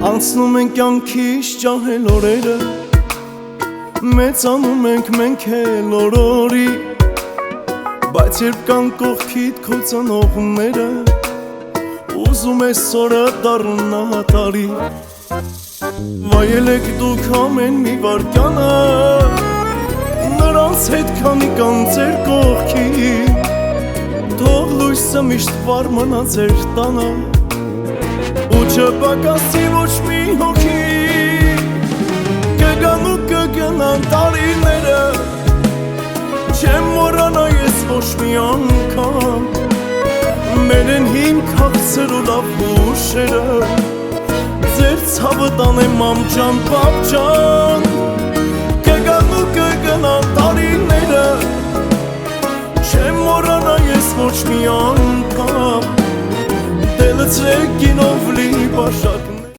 Անցնում ենք կյանքից ջահել օրերը, մեծանում ենք մենք էլ օր-օրի, բայց երբ կան կողքիդ քո ծնողները, ուզում ես օրը դառնա տարի։ Վայելեք դուք ամեն մի վարկյանը, նրանց հետ քանի կան ձեր կողքին, թող լույսը միշտ վառ մնա ձեր տանը, ու չպակասի ոչ մի հոգի։ Կգան ու կգնան տարիները, չեմ մոռանա ես ոչ մի անգամ, մեր են հիմք հաղթեր ու լավ հուշերը, ձեր ցավը տանեմ մամ ջան, պապ ջան։ Կգան ու կգնան տարիները, չեմ մոռանա ես ոչ մի անգամ, դե լցրեք գինով լի բաշար